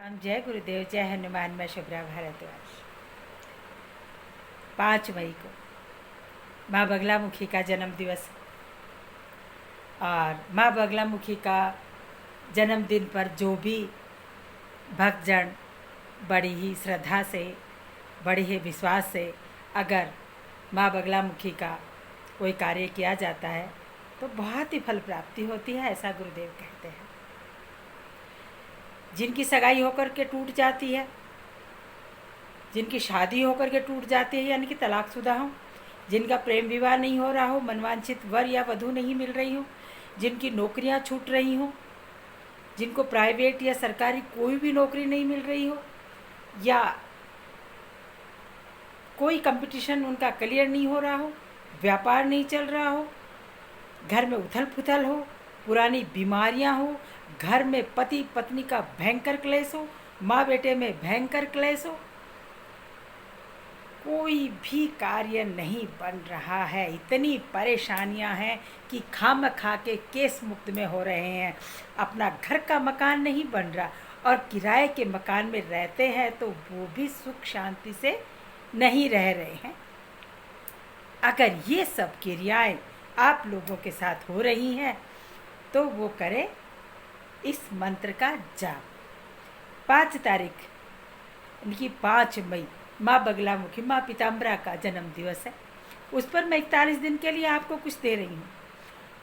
जय गुरुदेव, जय हनुमान। मैं शुभ्रा भारद्वाज। 5 मई को माँ बगलामुखी का जन्म दिवस और माँ बगलामुखी का जन्मदिन पर जो भी भक्तजन बड़ी ही श्रद्धा से, बड़े ही विश्वास से अगर माँ बगलामुखी का कोई कार्य किया जाता है तो बहुत ही फल प्राप्ति होती है, ऐसा गुरुदेव कहते हैं। जिनकी सगाई होकर के टूट जाती है, जिनकी शादी होकर के टूट जाती है यानी कि तलाकशुदा हो, जिनका प्रेम विवाह नहीं हो रहा हो, मनवांछित वर या वधू नहीं मिल रही हो, जिनकी नौकरियां छूट रही हो, जिनको प्राइवेट या सरकारी कोई भी नौकरी नहीं मिल रही हो, या कोई कंपटीशन उनका क्लियर नहीं हो रहा हो, व्यापार नहीं चल रहा हो, घर में उथल पुथल हो, पुरानी बीमारियां हो, घर में पति पत्नी का भयंकर क्लेश हो, माँ बेटे में भयंकर क्लेश हो, कोई भी कार्य नहीं बन रहा है, इतनी परेशानियां हैं कि खाम खा के केस मुक्त में हो रहे हैं, अपना घर का मकान नहीं बन रहा और किराए के मकान में रहते हैं तो वो भी सुख शांति से नहीं रह रहे हैं। अगर ये सब क्रियाएं आप लोगों के साथ हो रही हैं तो वो करें इस मंत्र का जाप। 5 तारीख यानी 5 मई माँ बगलामुखी, माँ पीताम्बरा का जन्म दिवस है। उस पर मैं 41 दिन के लिए आपको कुछ दे रही हूँ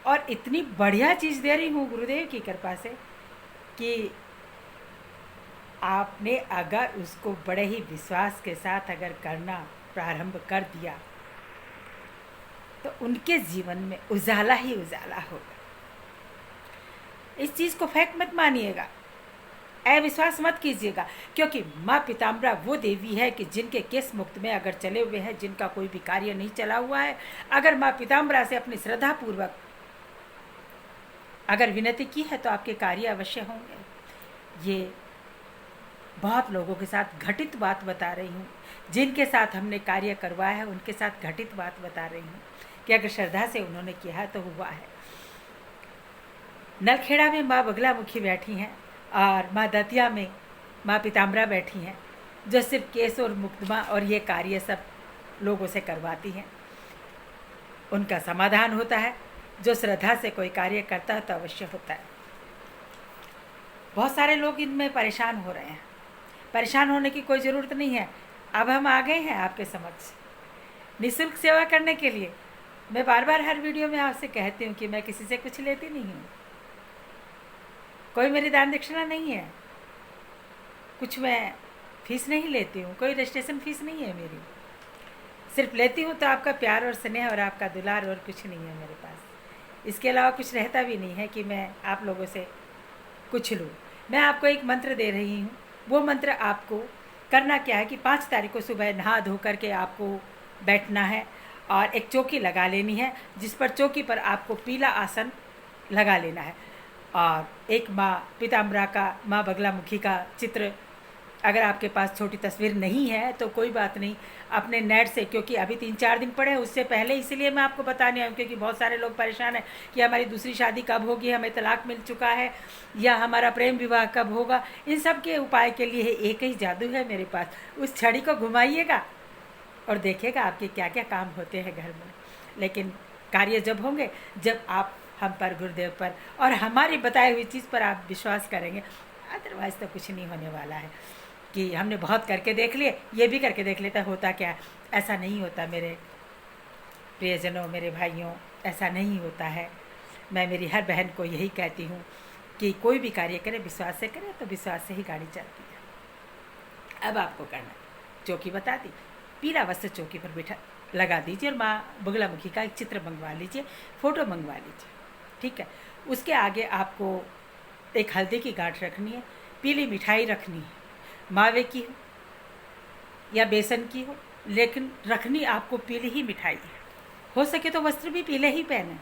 और इतनी बढ़िया चीज़ दे रही हूँ गुरुदेव की कृपा से कि आपने अगर उसको बड़े ही विश्वास के साथ अगर करना प्रारंभ कर दिया तो उनके जीवन में उजाला ही उजाला होगा। इस चीज़ को फेंक मत मानिएगा, अविश्वास मत कीजिएगा, क्योंकि माँ पीताम्बरा वो देवी है कि जिनके केस मुक्त में अगर चले हुए हैं, जिनका कोई भी कार्य नहीं चला हुआ है, अगर माँ पीताम्बरा से अपनी श्रद्धा पूर्वक अगर विनती की है तो आपके कार्य अवश्य होंगे। ये बहुत लोगों के साथ घटित बात बता रही हूँ, जिनके साथ हमने कार्य करवाया है उनके साथ घटित बात बता रही हूँ कि अगर श्रद्धा से उन्होंने किया है तो हुआ है। नलखेड़ा में माँ बगलामुखी बैठी हैं और माँ दतिया में माँ पीताम्बरा बैठी हैं, जो सिर्फ केस और मुकदमा और ये कार्य सब लोगों से करवाती हैं। उनका समाधान होता है। जो श्रद्धा से कोई कार्य करता है तो अवश्य होता है। बहुत सारे लोग इनमें परेशान हो रहे हैं। परेशान होने की कोई ज़रूरत नहीं है। अब हम आ गए हैं आपके समक्ष निःशुल्क सेवा करने के लिए। मैं बार बार हर वीडियो में आपसे कहती हूँ कि मैं किसी से कुछ लेती नहीं हूँ, कोई मेरी दान दक्षिणा नहीं है, कुछ मैं फीस नहीं लेती हूँ, कोई रजिस्ट्रेशन फीस नहीं है मेरी। सिर्फ लेती हूँ तो आपका प्यार और स्नेह और आपका दुलार, और कुछ नहीं है मेरे पास। इसके अलावा कुछ रहता भी नहीं है कि मैं आप लोगों से कुछ लूँ। मैं आपको एक मंत्र दे रही हूँ। वो मंत्र आपको करना क्या है कि 5 तारीख को सुबह नहा धो करके आपको बैठना है और एक चौकी लगा लेनी है, जिस पर चौकी पर आपको पीला आसन लगा लेना है और एक माँ पीताम्बरा का, माँ बगलामुखी का चित्र, अगर आपके पास छोटी तस्वीर नहीं है तो कोई बात नहीं, अपने नेट से, क्योंकि अभी 3-4 दिन पड़े हैं उससे पहले, इसलिए मैं आपको बताने आई हूँ क्योंकि बहुत सारे लोग परेशान हैं कि हमारी दूसरी शादी कब होगी, हमें तलाक मिल चुका है, या हमारा प्रेम विवाह कब होगा। इन सब के उपाय के लिए एक ही जादू है मेरे पास। उस छड़ी को घुमाइएगा और देखिएगा आपके क्या क्या काम होते हैं घर में। लेकिन कार्य जब होंगे जब आप हम पर, गुरुदेव पर और हमारी बताई हुई चीज़ पर आप विश्वास करेंगे। अदरवाइज़ तो कुछ नहीं होने वाला है कि हमने बहुत करके देख लिए, ये भी करके देख लेता, होता क्या। ऐसा नहीं होता मेरे प्रियजनों, मेरे भाइयों, ऐसा नहीं होता है। मैं मेरी हर बहन को यही कहती हूँ कि कोई भी कार्य करे विश्वास से करे तो विश्वास से ही गाड़ी चलती है। अब आपको करना है, चौकी बता दी, पीला वस्त्र चौकी पर बैठा लगा दीजिए और माँ बगलामुखी का एक चित्र मंगवा लीजिए, फ़ोटो मंगवा लीजिए, ठीक है। उसके आगे आपको एक हल्दी की गांठ रखनी है, पीली मिठाई रखनी है, मावे की हो या बेसन की हो, लेकिन रखनी आपको पीली ही मिठाई है। हो सके तो वस्त्र भी पीले ही पहने,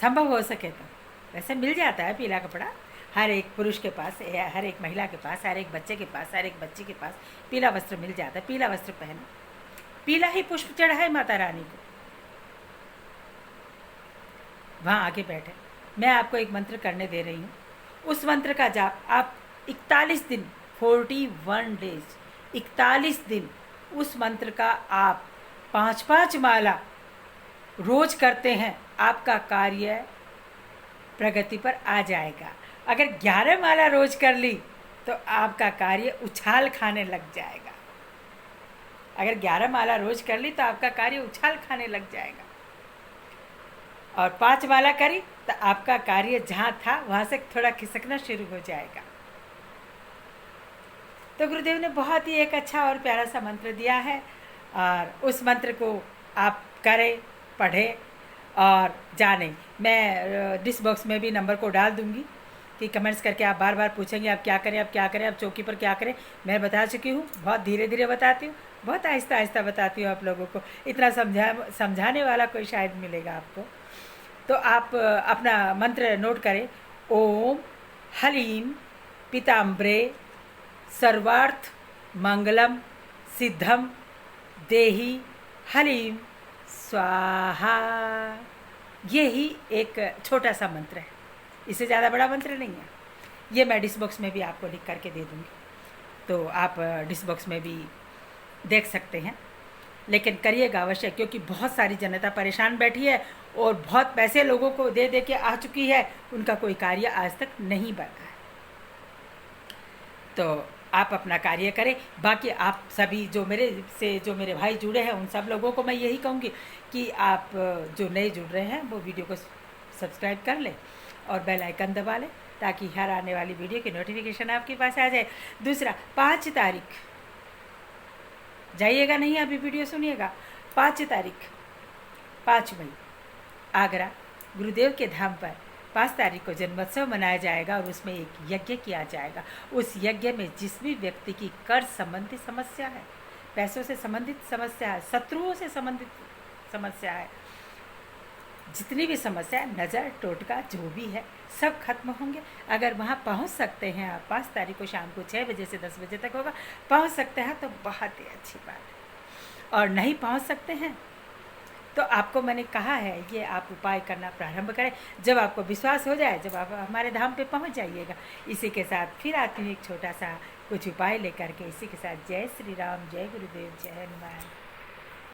संभव हो सके तो। वैसे मिल जाता है पीला कपड़ा हर एक पुरुष के पास, हर एक महिला के पास, हर एक बच्चे के पास, हर एक बच्ची के पास पीला वस्त्र मिल जाता है। पीला वस्त्र पहने, पीला ही पुष्प चढ़ाए माता रानी को, वहाँ आके बैठे। मैं आपको एक मंत्र करने दे रही हूँ। उस मंत्र का जाप आप 41 दिन, 41 डेज, 41 दिन उस मंत्र का आप 5-5 माला रोज करते हैं, आपका कार्य प्रगति पर आ जाएगा। अगर 11 माला रोज कर ली तो आपका कार्य उछाल खाने लग जाएगा। अगर 11 माला रोज कर ली तो आपका कार्य उछाल खाने लग जाएगा। और 5 माला करी तो आपका कार्य जहाँ था वहाँ से थोड़ा खिसकना शुरू हो जाएगा। तो गुरुदेव ने बहुत ही एक अच्छा और प्यारा सा मंत्र दिया है, और उस मंत्र को आप करें, पढ़ें और जानें। मैं डिस्क बॉक्स में भी नंबर को डाल दूंगी कि कमेंट्स करके आप बार बार पूछेंगे आप क्या करें, आप क्या करें, आप चौकी पर क्या करें। मैं बता चुकी हूँ, बहुत धीरे धीरे बताती हूँ, बहुत आहिस्ता आहिस्ता बताती हूँ आप लोगों को। इतना समझाने वाला कोई शायद मिलेगा आपको। तो आप अपना मंत्र नोट करें। ओम हलीम पीताम्बरे सर्वार्थ मंगलम सिद्धम देहि हलीम स्वाहा। ये ही एक छोटा सा मंत्र है, इससे ज़्यादा बड़ा मंत्र नहीं है। ये मैं डिस्क बॉक्स में भी आपको लिख करके दे दूँगी, तो आप डिस्क बॉक्स में भी देख सकते हैं। लेकिन करिएगा अवश्य, क्योंकि बहुत सारी जनता परेशान बैठी है और बहुत पैसे लोगों को दे दे के आ चुकी है, उनका कोई कार्य आज तक नहीं बना है। तो आप अपना कार्य करें। बाकी आप सभी जो मेरे भाई जुड़े हैं, उन सब लोगों को मैं यही कहूँगी कि आप जो नए जुड़ रहे हैं वो वीडियो को सब्सक्राइब कर लें और बेल आइकन दबा लें, ताकि हर आने वाली वीडियो की नोटिफिकेशन आपके पास आ जाए। दूसरा, 5 तारीख जाइएगा नहीं, अभी वीडियो सुनिएगा। 5 तारीख 5 मई आगरा गुरुदेव के धाम पर 5 तारीख को जन्मोत्सव मनाया जाएगा और उसमें एक यज्ञ किया जाएगा। उस यज्ञ में जिस भी व्यक्ति की कर्ज संबंधी समस्या है, पैसों से संबंधित समस्या है, शत्रुओं से संबंधित समस्या है, जितनी भी समस्या है, नज़र टोटका जो भी है, सब खत्म होंगे। अगर वहाँ पहुँच सकते हैं आप, 5 तारीख को शाम को 6 बजे से 10 बजे तक होगा, पहुँच सकते हैं तो बहुत ही अच्छी बात है। और नहीं पहुँच सकते हैं तो आपको मैंने कहा है ये आप उपाय करना प्रारंभ करें। जब आपको विश्वास हो जाए, जब आप हमारे धाम पे पहुंच जाइएगा। इसी के साथ फिर आती हूँ एक छोटा सा कुछ उपाय लेकर के। इसी के साथ जय श्री राम, जय गुरुदेव, जय हनुमान।